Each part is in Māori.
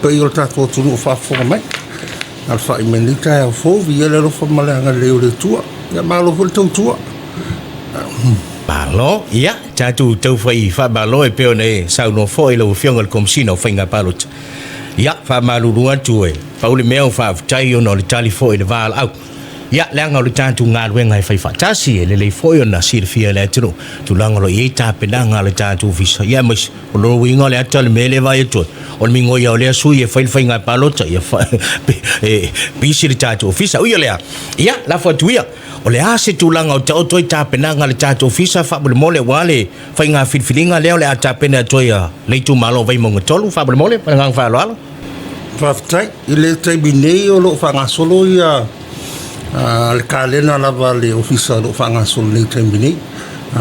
Păi el tato tu nu fa fo mai. Al fa imenita e fo vi ele lo fa male nga leo le tua. Ya malo fo tu tua. Balo, ya, tu tau fai fa balo e peo ne sau no fo ilo fionga komsino fainga palot. Ya, fa malu ruan tu e. Pauli meo fa tai ono le tali fo e val au. Ya, langa le tantu ngal wenga e fai fa tasi le fo na sir fia le tu. Tu langa lo ye ta penanga le tantu visa. Ya mas lo winga le atal mele vai tu. On mingo ya le su ye fai fainga palot ya fa bisi le tantu visa. U ya ya, la fo tu ya. O le ase tūlanga o tau toi tāpenanga le tātou fisa whabule mole wale whai ngā whiwhiringa leo le a tāpena toi a leitu malo vai monga tolu whabule mole whai ngā whaalo alo Whaftai, i le taibi nei o lo whanga solo i a le kālena lava le ofisa lo whanga solo nei taibi nei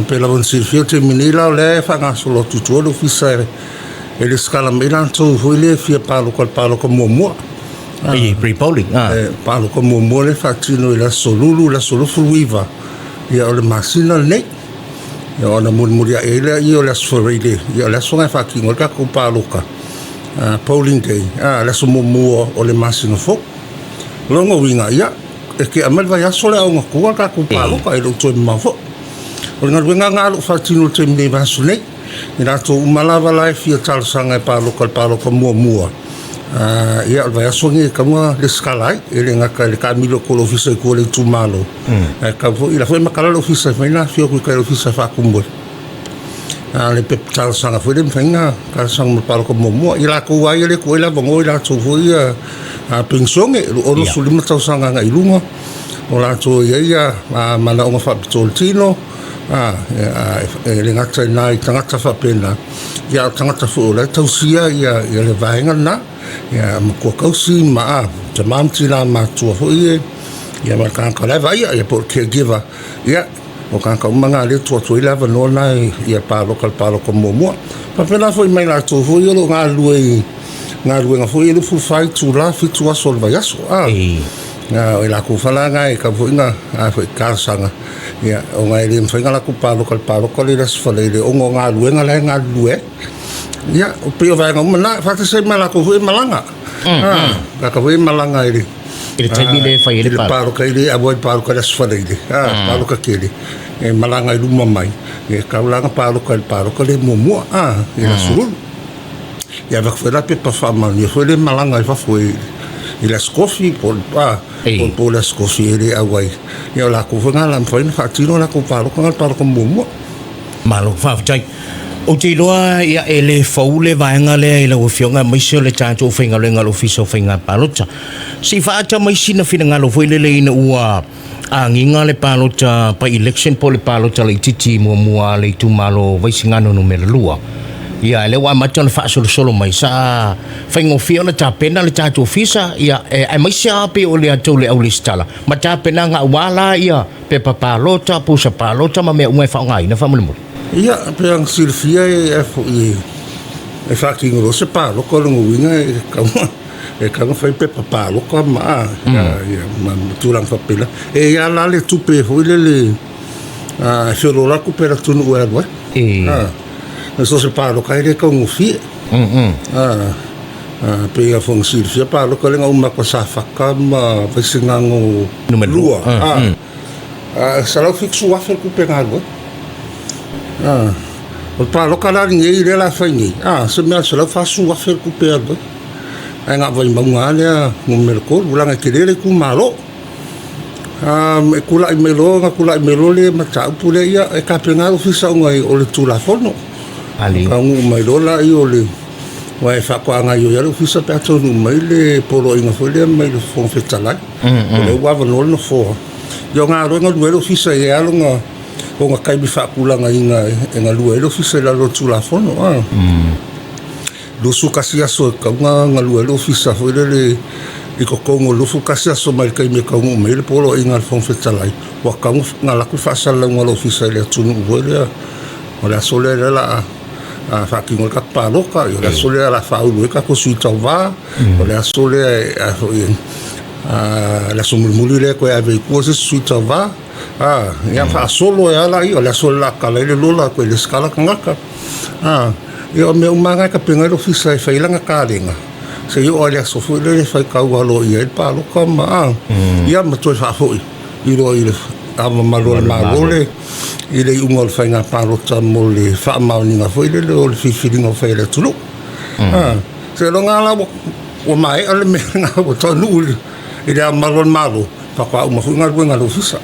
pe lawan sirfio taibi nei lao le whanga solo tutua le ofisa e le skala meilan tau hui le fia palo ka mua pre-polling palo ka mua le whatino i la solulu la solufuluiva ia o le masina nei ia o na murimuria e le i o le asfareile ia o le asonga whakingo ka ko palo ka polling day le so mua o le masina fo longa winga ia e ke amal vai aso le aunga kua ka ko palo ka i lo toi mafo o le ngā ngalo whatino te mne vasu nei i rato umalawa lai fia talsanga e palo ka mua ia vai asongi kamua le skalai ele ngaka le kamilo ko ofisa ko le tumalo ka vo ila foi makala ofisa foi na fio ko ka ofisa fa kumbo le peptal sanga foi dem fenga ka sang mo palo ko mo ila ko wa ile ko ila bongo ila to foi a pensong e o no sulima tau sanga nga ilunga o la to ia mana o fa toltino le ngata nai tangata fa pena ia tangata fo le tausia ia le vaenga na ia mo kausi ma te mamti la ma tua fo ia ma kan ka leva ia por caregiver ia o kan ka manga le tua ila va no na ia palo ko mo pa pena foi mai la to fo ia lo nga lue nga fo ia fu fai tu la fi tu asol va yaso nga ila ku fala nga ka fo nga fo ka sanga ia o nga ile mfenga la ku palo ko le das fale le o nga lue ia o pio vai ngam na fa se mala ko hui malanga ka hui malanga ile taimi le fai ile palo ka ile abo palo ka das fale ile palo ka kele e malanga ile mamai e ka langa palo ka le momo ila suru ia va fela pe pa fama ni foi le malanga fa foi il a scofi por la scofi ile awai ia la ko fa ngala foi fa tino la ko palo ko momo malo fa tai o te loa ia e le faule vaenga lea i lau fionga maisio le tātou whainga le ngalo fiso whainga palota. Si whaata maisina whina ngalo whailele ina ua a nginga le palota pa election po le palota le titi mua le tumalo vaisingano no mele lua. Ia le wa mata le whaasolo solo mai sa whaingo fiona ta pena le tātou fisa ia e maisia ape o le atau le au le stala. Ma ta pena ngā wala ia pepa palota, pusa palota ma mea ungai whaongai na whamulimuri. Ia, pe ang sirfia e whakingo se palo ko lungu winga e kama whai pepa palo ko ma tulang whapela ia la le tupe hui le whiorola ku pera tunu ua rua so se palo kai re kaungu fie pe ia whang sirfia palo ko lenga umako sa whaka ma waisingango lua salau fiksu wafel ku penga rua o palo kala ngi le la faini se me se la fasu wa fer ku perdo ai nga vai manga le ngumel ko ulanga kelele ku malo me kula melo le mata pule ia e ka penga ofisa ngai o le tula fono ali ka ngu mai lola i o le wa fa ko nga yo ya ofisa pe to no mai le polo inga fo le mai le fon fetala o le wa no fo yo nga ro nga duelo ofisa e alonga o nga kai bifa kulanga inga nga lua e lo fisa la lo tula fono lo su kasi aso ka nga lua lo fisa fo le i ko kongo lo fu kasi aso mai kai me ka ngo me le polo inga fon fetalai wa ka nga la ku fa sala nga lo fisa le tunu le o la sole la fa ki ngo ka palo ka yo la sole la fa u ka ko su tava o la sole la sumulmuli le ko ave ko se su tava ia fa solo e ala i o la sola kala le lola ko le skala ngaka ia o me umanga ka penga lo fisa e failanga kalenga se yo ole so fu le fai ka wa lo ia pa lo ka ma ia ma to fa fo i lo i ama malo le i le ungol fai nga pa lo ta mo le fa ma ni nga fo i le o fi fi ngo fai le tu se lo nga la o mai ale me nga o to nu i le malo pa ka uma fu nga lo fisa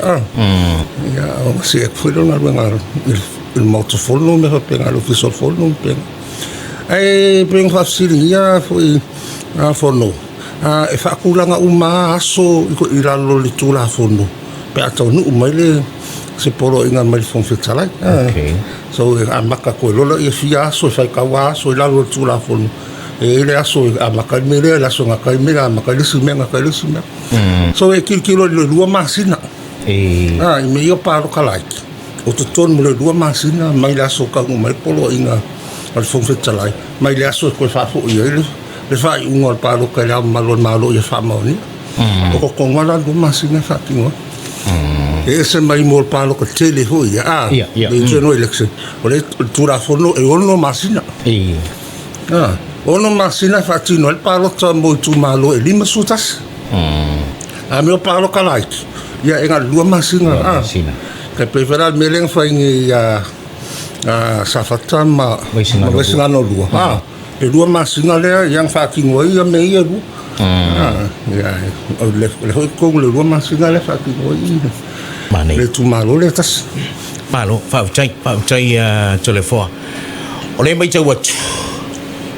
ia o se fu lo nga il moto follow me pe nga lo fisa follow pe ai bring fa siria foi fono e fa kulanga uma aso ko iralo le tula fono pe ato nu mai le se poro inga mai fon fitala so a maka ko lo e fia so fa ka wa so iralo le tula fono e le aso a maka mele la so ngaka mele maka le sume so e kilo le lua masina i me yo paro kalaki o to ton mo le lua masina mai la so ka mai polo inga al fon fitala mai le aso ko fa fo le fa un ol palo ka la malo ya fa mauni o ko ngala do masina fa kingo ese mai mol palo ka tele ho ya le no election o le tura fono e ono masina ono masina fa tino el palo ta mo tu malo e lima sutas a meu palo ka like ya enga lua masina ka prefera meleng fa ngi ya sa fatama ma no lua e lua masina le yang fa kingo ia me ia lu ya le ho ko le lua masina le fa kingo ia mane le tu malo le tas malo fa chai telefo o le mai tau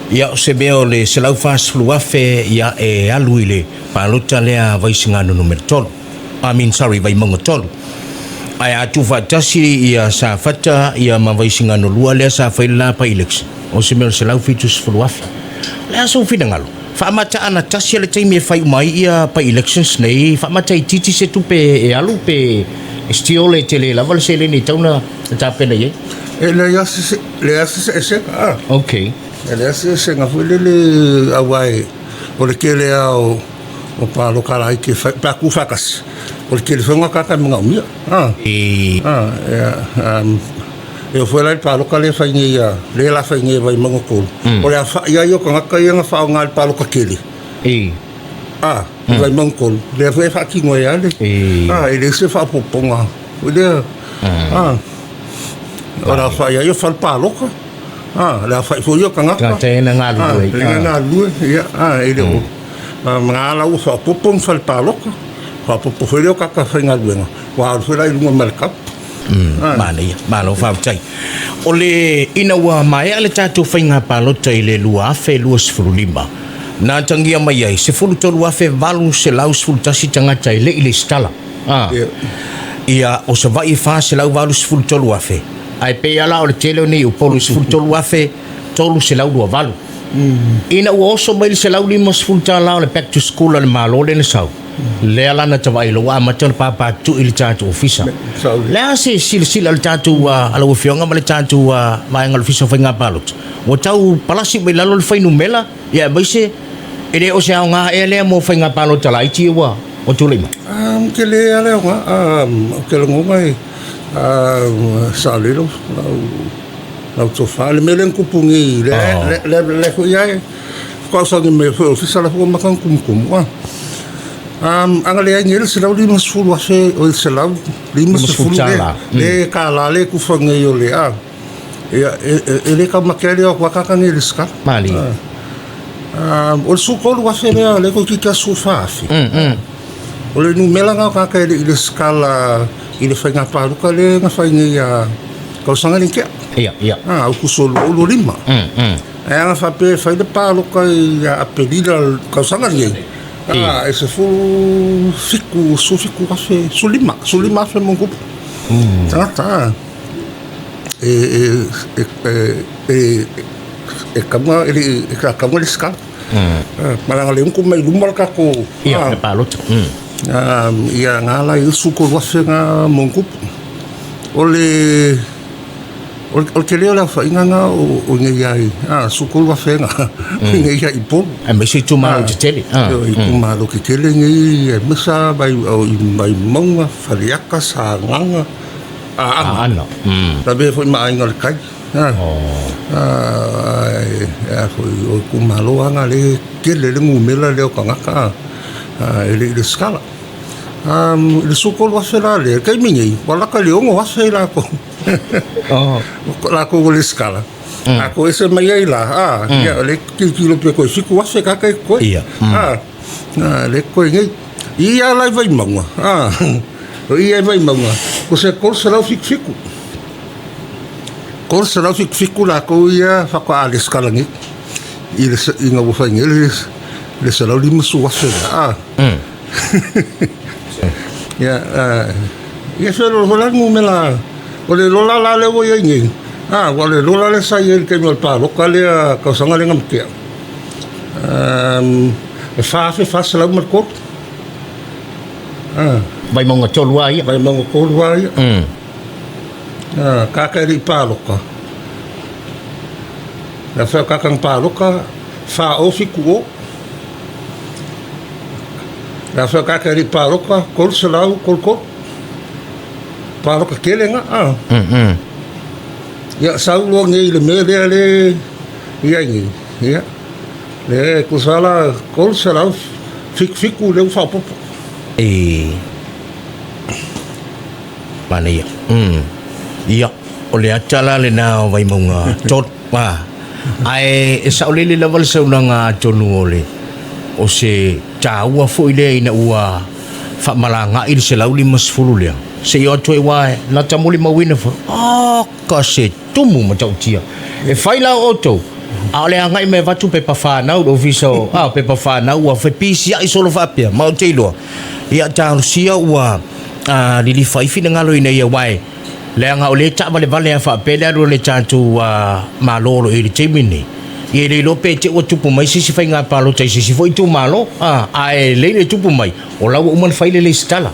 ia se beo le se lau fast fluafe ia e aluile palo talea vai singano numero tolu sorry vai mongo tolu ai atu fa tasi ia sa fata ia ma vai singano lua le sa faila pa election o se mel se lau fitus fluafe le aso finangalo fa mata ana tasi le taimi fai mai ia pa elections nei fa mata titi se tu pe e alu pe stiole tele la val se le ni tauna ta pena ye le se okay ele se nga fule le awai o le kele o palo kala ke pa ku fakas o le kele fonga kaka mga umia eu foi lá para o cale fainha le la fainha vai mango ko o le fa ia yo ka ka ia fa ngal para o kakele vai mango ko le foi fa ki ngoya le ele se fa poponga o le ora fa ia yo fa para o la fa fo yo kanga ka te na ngalu ya ele o ngala o fa popon fa paloka fa popo fo yo ka fa ngalu wa fo la lunga merkap malo fa tai o le ina wa mai ale tatu fa nga palota ile lua fe lua sfulima na tangia mai ai se fulu to lua fe valu se lau sfulu tasi tanga tai le ile stala ia o se vai fa se lau valu sfulu to lua fe ai pe ala o le tele ni o polu sfultolu afe tolu se lau do valu ina o oso mai se lau lima sfulta la le back to school le malo le sau le ala na tawai lo ama ton papa tu il tatu ofisa le ase sil al tatu ala o fionga ma le tatu mai ngal ofisa fa ngapalot o tau palasi mai lalo le fa numela ya mai se ele o se nga ele mo fa ngapalot la iti wa o tu lima ke le ala ke lo ngai salero lau tofa le melen kupungi le ko ia ko sa ni me fo ofisa la ko makan kum anga le ngel se lau lima sfulu afe o se lau lima sfulu le kala le ku fonga yo le ele ka makele o kwa ka ni riska mali o su ko lu afe le ko ki ka su fa afe o le numela ka ka ile skala ile fa nga paruka le nga fa ngia ko sanga ni ke ia o ku solo lo lima nga fa pe fa de paruka ya apelida ko sanga ni ese fu fiku afe sulima fe mongo ta kama kama le ska maranga le ko mai lumal ka ko ia palota ia ngala i suko wafe nga mongup ole ke leo la fa inga o ngai suko wafe nga ngai ya ipo me se tu malo te tele i malo ke tele ngai mesa bai monga fariaka sa nganga ano tabe foi mai ngal kai o ku malo anga le kele le ngumela le o kangaka le skala le sukol wa fela le kai mingi wala ka le ongo wa fela ko la ko le skala ako ese mai ai la ya le kilo pe ko siku wa fe ka kai ko le ko ngai ia lai vai manga ia vai manga ko se ko se la fiku ko se la fiku la ko ia fa ko ale skala ngi ile inga wo fa ngi le se la li musu wa fe ya se lo la ngumela o le lola la le wo ngi wale lola le sa yel ke mol pa lo kale ka sanga le ngam ke fa sala mar ko vai monga tolua ia vai monga kolua ia ka ka ri pa lo ka la fa ka kan pa lo ka fa o fiku la fa ka ri pa lo ka kol sala kol pa lo ka kelenga ya saulo ngi le mele le ya ngi ya le kusala kol sala fiku le fa popo mana ia ia ole acala le na vai monga tot pa ai sa ole le level sa unanga tonu ole o se taua foi le ina ua fa malanga il se lauli masfulu le se yo toi wa la tamuli mawina fo ka se tumu ma tau tia e fai la oto ale anga me vatu pe pa fa na o viso pe pa fa na ua fe pisi ai solo fa pia ma te lo ia ta sia ua li fai fina ngalo ina ia wai le anga ole ta vale fa pe le le tantu ma lolo i te mini ye le lo pe te o tupu mai sisi fai nga palo tai sisi foi tu malo ai le tupu mai o la o man fai le stala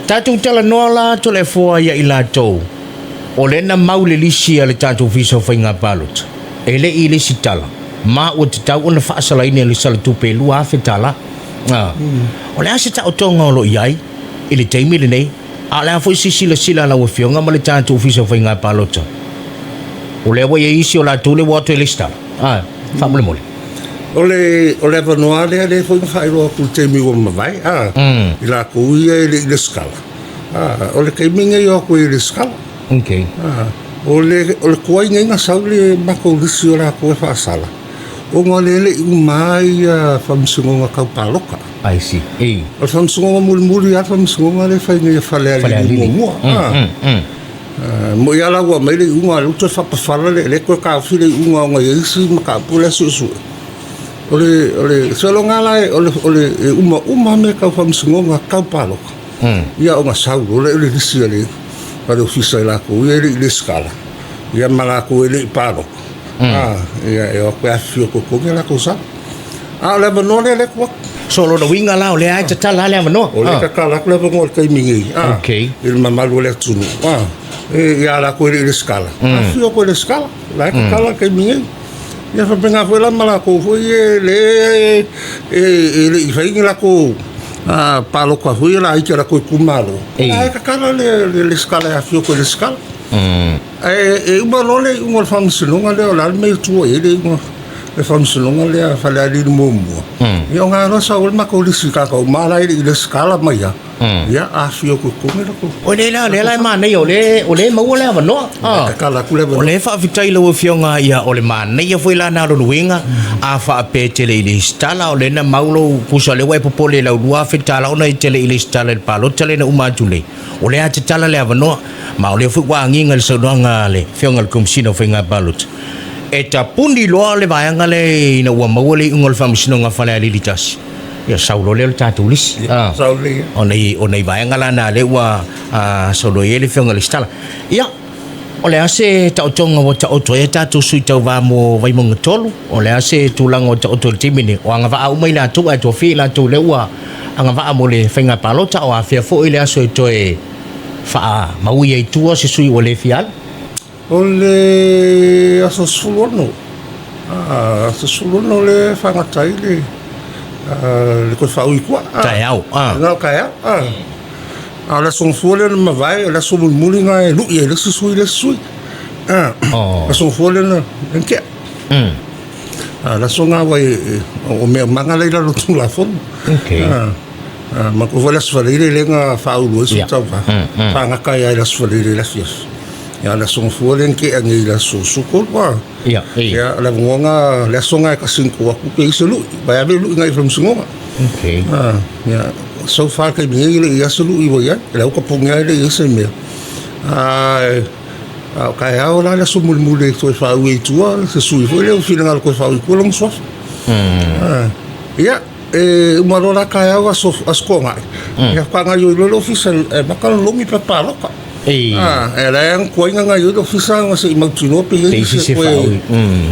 tatu tala nola to le fo ia ila to o le na maule lisi ale tatu viso fai nga palo ele i le sitala ma o te tau ona fa sala ina le sala tu pe lu a fetala o le asa ta o tonga lo iai ile te mili nei ala foi sila la wafionga ma le tatu viso fai nga palo o le wa isi o la tu le water lista fa mole ole vanoa le foi fai ro ku te mi o mai ila ku ia le skala ole ke minga yo ku le skala okay ole ku ai nga saule ma ko lisi ora ku fa sala o ngole le mai fa msungo nga ka paloka I see o fa msungo mul ya fa msungo le fa ni fa le mo mo ya la wa mai le unga lu te fa pa fala le ko ka fi le unga nga isi ma ka pula su ole solo ngala ole uma me ka fa msungo nga ka paloka ya o nga sau le lisi le para ofisa la ko le skala ya mala ko le palo ya eu acho que o la cosa le no le ko solo do winga la le ai tala le no o le ka la le ko kai mingi okay il mamalu le tunu ya la ko le skala afio ko le skala la ka la kai mingi ya fa penga foi la mala ko foi le fai la ko palo ko foi la ai que la ko kumalo ka kala le skala afio ko le skala uma lole uma famsilonga le la me tu ele le famsilonga le fa la li momo yo nga no sa ul ma ko li sika ko mala ile skala mai ya afio ko ko o le la ma nei o le ma o le ma no kala ku le o le fa vitai lo fionga ia o le ma nei foi la na lo winga a fa pe tele ile stala o le na maulo ku sa le wai popole la lua fitala ona tele ile stala le palo tele na uma tule o le ate tala le no ma o le fu wa nginga le songa le fionga le komsino finga balut eta pundi lo le vayanga le ina wa mawole ngol famsino nga fala lilitas ya saulo le tatu lis sauli onai vayanga la na le wa solo yele fionga le stala ya ole ase ta otonga wa ta oto e tatu sui tau va mo vai mo tolu ole ase tulango ta oto timini o anga va au mai la tu to fi la tu le wa anga va mo le finga palota o afia fo ile aso to e fa mau ye tu se sui o le fial ole aso suluno le fanga tai le ko fa ui kwa tai au no kai la son fole ma vai la so mulinga lu ye le sui la so fole na ke la so nga wai o me manga le la tu la fo okay ma ko volas fale le nga fa u lo so ta fa nga ka ya la so fale la fies ya la so fole ke ngi la so su ko wa ya la ngonga la so nga ka sin ko ku ke selu ba ya lu ngai from sunga okay ya so far ke mi ya selu i wo ya la ko punga le se me kai au la so mulmule to fa u tua se sui foi le final ko fa u ko long so ya uma rola kai au so askonga ya ka nga yo lo official ma ka lo mi preparo ka era yang ko nga yo official se ma tuno pe se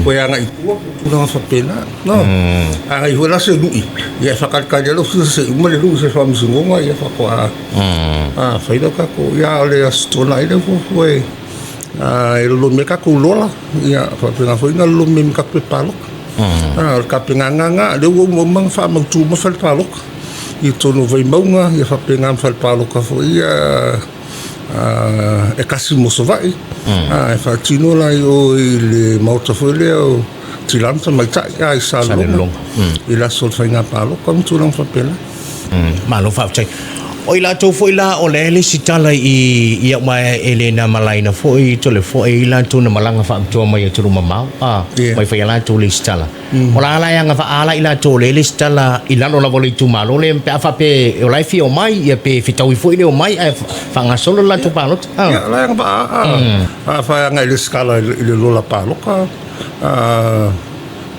ko ya nga iko no fa pena no ai ho la se lui ya fa ka lo se uma le lu se fa mzunga ya fa ko fa ilo ka ko ya le astona ile ko lo me ka ko lola ya fa pena foi nga lo me ka pe palo ka penga nga le wo mang fa ma tu ma fa palo i to no vai maunga ya fa penga fa palo ka foi e kasi mo so vai e fa tino la yo le mauta foi le o tilanta mai ta ya i sa lo i la sol fa nga palo kom tu lang fa pena ma lo fa chai oi la to foi la o le sitala i mai Elena Malaina foi to le foi la to na malanga fa to mai to mamau mai fa la to le sitala o la yang fa ala ila to le sitala ila no la vole tu malo le pe fa pe o la fi o mai ia pe fitau foi le o mai fa nga solo la to palot ya la yang fa nga le skala le lo la palot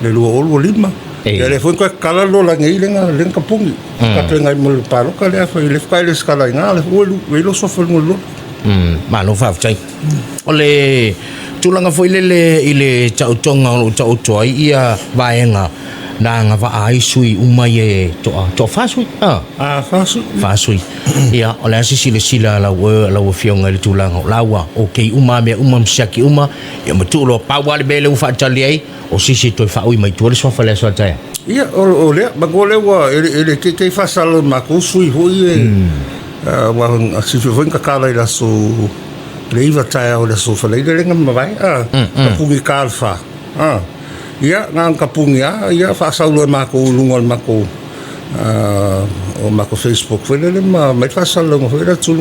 le lo o lima ya le foi ko kala lo la ngai lenga pungi ka tenga mo palo ka le fa le fa le skala nga le o lo so fo lo ma no fa chai ole tulanga foi le ile chau tonga o chau toi ia vaenga na nga va ai sui umai to fa sui fa sui ia ole asi sila la fionga le tulanga lawa okay me msaki ia matulo pa wale bele u fa chali ai o sisi to fa ui mai tu le so fa le so ta ia o le ba gole wa ele ke fa sal ma ko sui hoi wa si foi ka kala la so le iva ta o le so fa le le ngam vai pungi kalfa ia ngang kapungia ia fa sal ma ko lungol ma ko o ma ko Facebook foi le ma fa sal ngo foi la tu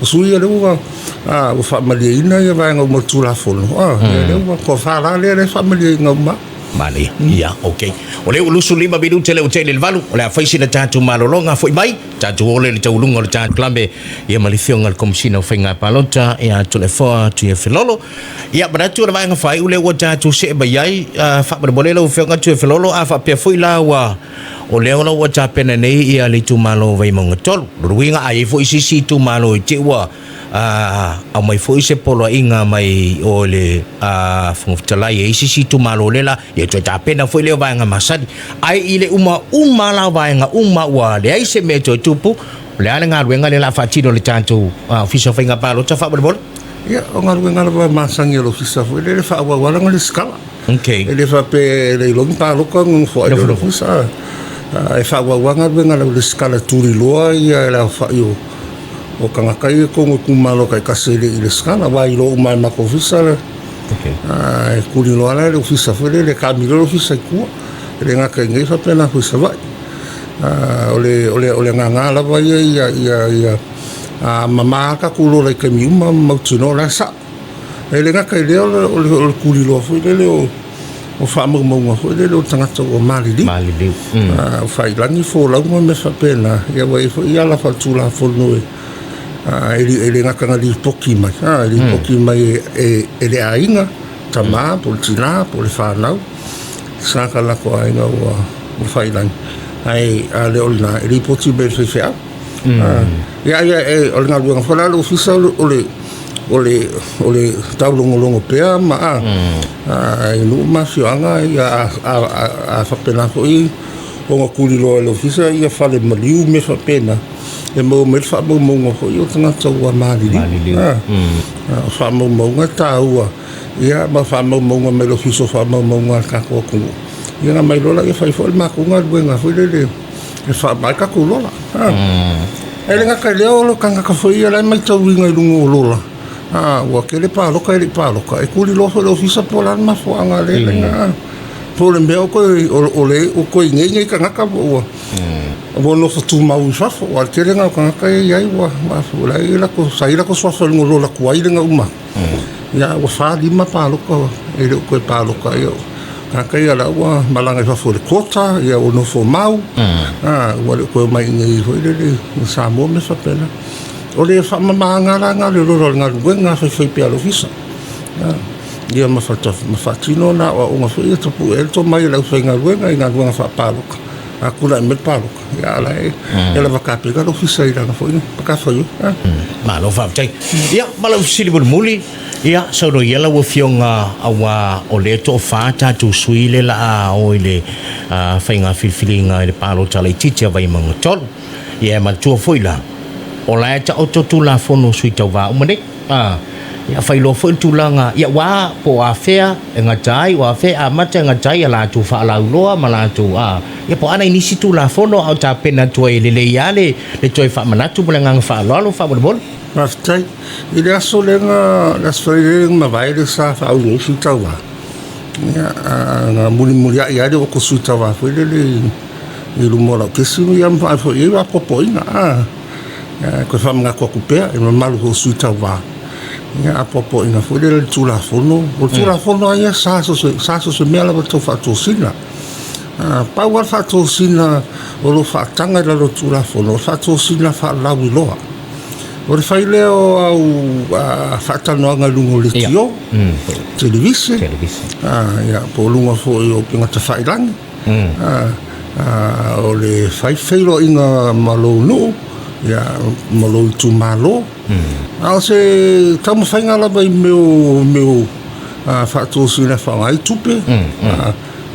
sui le wa o family ina ia vai ngo tu la fo le ko fa la le family ngoma mali ia okay ole ulusu 5 minuto le hotel el valu ole faisi na tatu malolonga foi mai tatu ole le taulunga le tatu klambe ia malifionga le komsina ofenga palota ia telefona tu ia filolo ia baratu le vai ngafai ule wa tatu se bayai fa bole le ofenga tu filolo afa pe foi la wa ole ona wa tapena nei ia le tu malo vai mongatol ruinga ai foi sisi tu malo te wa a mai foi se polo inga mai ole fungtala ye sisi tu malo lela ye to tapena foi le vai nga masadi ai ile uma la vai nga wa le ai se me to tupu le ala nga ruenga le la fatino le tanto official finga palo ta fa bol ya nga ruenga la masangi lo fisa foi le fa wa wala nga le skala okay ele fa pe le lo palo ko ngo foi le fisa e fa wa nga ruenga le skala turi loa ia la fa yo o kanga kai ko ngo kumalo kai kasele ile skala vai lo mai ma ko fisa okay kuli lo ala le fisa foi le kamilo lo fisa ku le nga kai ngai fa pena fisa vai ole nga la vai ia mama ka kulo le ke mi ma tuno la sa ele nga kai le ole kuli lo foi le o fa mo foi le o tanga to o mali fa ilani fo la mo me fa pena ia vai foi ia la fa tu la fo no ele nga kanga li poki mai li poki mai ele ainga tama por tina por fa nau saka la ko ainga o fa ilani ai ale olna li poti be fe fa ya olna lu nga la official ole taulo ngolongo pea ma ai lu ma fianga ya a fa pena ko i o kuli lo le official ia fa le maliu me fa pena e mo me fa mo ko yo tanga tsaua mali fa mo ngata ua ia ma fa mo me lo fiso fa mo ka ko ia na mai lola ia fa fo ma ko nga buenga foi le e fa mai ka ko lola ele nga ka leo lo kanga ka foi ia mai tau winga lungo lola ua ke le paloka e kuli lofo le ofisa po lan mafuanga le nga po le mea o koe ngei kangaka po ua ua no fatu mau fafo ua ke le ngau kangaka e iai ua mafu la i lako saira ko swafa ngolo la kuai le ngau ma ia ua wha lima paloka e le koe paloka ia kangaka ia la ua malanga i fafo le kota ia o no fo mau ua le koe mai ngei hoi le sa mua me fapena o le whamamangara le roro ngā ruenga whai pia lo visa. Ia mawhatino na o ngā whai tapu e to mai lau whai ngā ruenga i ngā ruenga whaparoka. A kula e me paroka. Ia ala e la wakapega lo visa i ranga whai. Paka whai. Ma lo whawtai. Ia, malau sili muli. Ia, sauro iela wa fionga awa o le to whata tu sui le la o le whai ngā whilwhilinga i le palo tala i titia vai mga tolu. Ia, ma tua whai la. O la ta o tu la fono sui tau va umane ya fai lo fo tu langa ya wa po a fea nga tai wa fe a mata nga tai la tu fa la loa mala tu ya po ana ini situ la fono au ta pena tu e le yale le toi fa manatu mo nga fa lo fa bol Raftai ile aso le nga la sfere ma vai le sa fa u ni sui tau va ya nga muli ya de ko sui tau va fo le lu mo la ke si ya fa fo e va popo ina ko fa mga ko kupea e malu ho sui tau va ya apopo ina fo le tula fono o tula fono ia sa so mela ba to fa to sina pa wa fa to sina o lo fa tanga la lo tula fono fa to sina fa la wiloa o le fai leo au fa tano nga lungo le tio televisi ya po lungo fo o pinga ta fai lang o le fai feilo inga malo no ya malo tu malo se tamo fainga la bai meu fa to sina fa ai tupe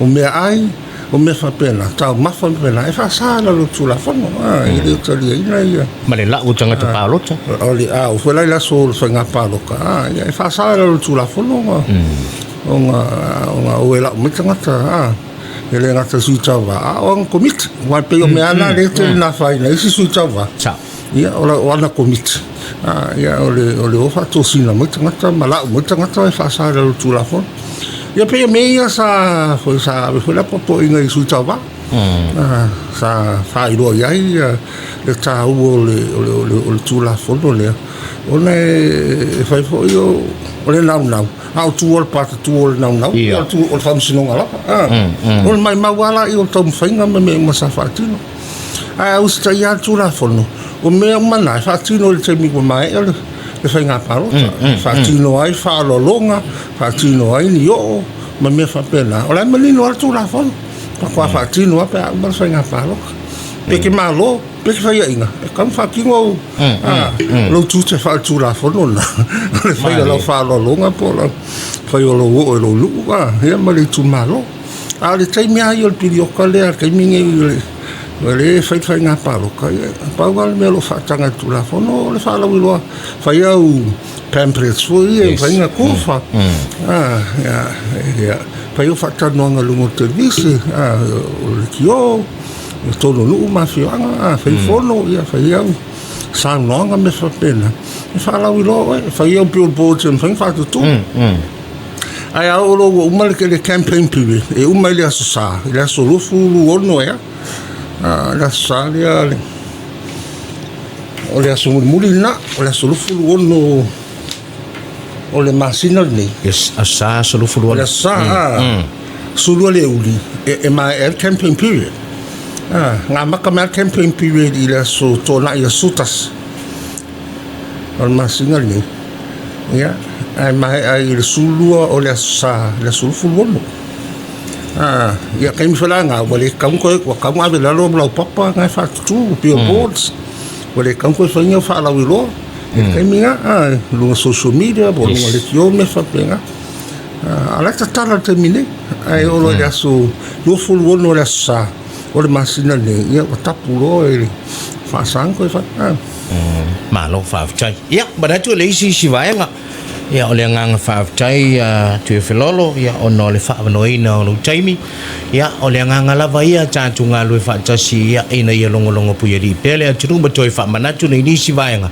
o me ai o me fa pena tau ma fa pena e fa sala lo tu la fono ile tali ina ia ma le la o tanga te palota o le o foi la so fa nga paloka e fa sala lo tu la fono o nga o la me tanga ele ngata sui tava o komit wa pe o me ana le te na fa ina isi sui tava ia ona komit ia ole o fa to sina mo tanga mala mo tanga fa sa le tu la fon ia pe me ia sa foi la popo inga sui tava sa fa iro ia le ta o le tu la fon le ona fa fo io ole now au tu ol part tu ol now tu ol function ngala ol mai mawala i o tom fainga me sa fatino usta ia tu la fono o me mana fatino le temi ko mai le fainga paro fatino ai fa lo longa fatino ai ni o me fa pena ola me no tu la fono pa kwa fatino pa ma fainga paro pe ke malo pe ke faia inga kam fa kingo lo tu te fa tu la fono na le faia lo fa lo longa po la fai o lo lu ia ma le tu malo le temi ai o pidio kale ke mingi le fai nga palo kai pa gal me lo fa tanga tu la fono le fa la wi fai au pamphlets foi fai nga kufa ya fai o fa tano nga lungo te visi o kio to no ma fi fai fono ya fai au sa longa me fa pena fa la wi fai au billboards and fai fa tu ai au lo uma le campaign period e uma le sa le so lo fu ono la salia o le aso mulina o le aso lufu ono o le masina ni yes asa so lufu ono le sa sulu le uli e ma el campaign period nga maka ma campaign period i le aso tona i sutas o le masina ni ya ai ma ai le sulu o le sa le lufu ono ya kai mi fala nga wale kam ko kam ave la lo bla papa nga fa tu billboards wale kam ko fa nga fa la wilo kai mi nga lo social media bo lo le yo me fa pena ala ta tala termine ai o lo ya so yo full one no la sa o le masina ne ya tapu lo e fa sang ko fa ma lo fa chai ya ba tu le si va nga ya ole ngang fa tai tu felolo ya ono le fa noina lo taimi ya ole ngang la va ya cha tu nga lo fa cha si ya ina ya longo pu ya di pele tu ba toi fa mana tu ni si va nga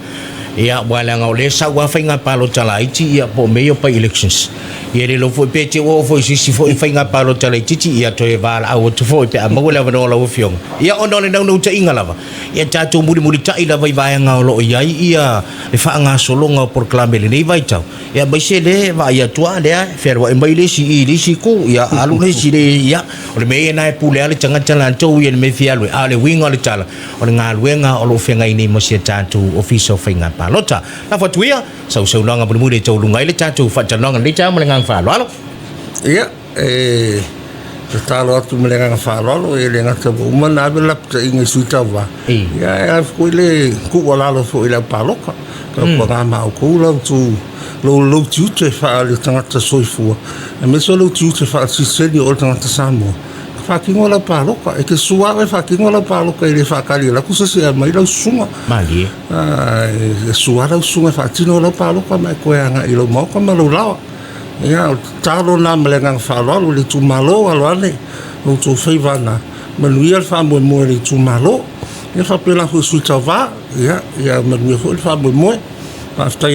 ia wala nga le sa wa fainga palo tala iti ia po meio pa elections ia le lo foi pe te o foi si foi fainga palo tala iti ia to e vala au to foi pe mo le no lo fiong ia ono le no te inga lava ia ta to muri ta ila vai vai nga lo ia le fa nga solo nga proclame le nei vai tau ia ba se le va ia tua le fer wa mai le si ku ia alu le si le ia o le me na pu le ale tanga tala to ia me fia le ale winga le tala o nga luenga o lo fenga ini mo se tatu official fainga palota la fatuia sau longa bulu de tau lunga ile tatu fa longa le tau mlenga fa lo ia talo atu mlenga fa lo ele ngata bu mana be lap ta inga suita va ia ko ile ku wala lo fo ile paloka ko nga ma ko lo tu lo tu te fa le tanga soifu e me so lo tu te fa si se di o tanga samo fakingo la paloka e ke suave fakingo la paloka ile fa kali la kusa se mai la sunga mali suara sunga fatino la paloka mai ko anga ilo mo ko malo la ya talo na mlenga fa lo le tu malo alwane o tu feivana manuia fa mo le tu malo e fa pela fu su tava ya manuia fa mo fa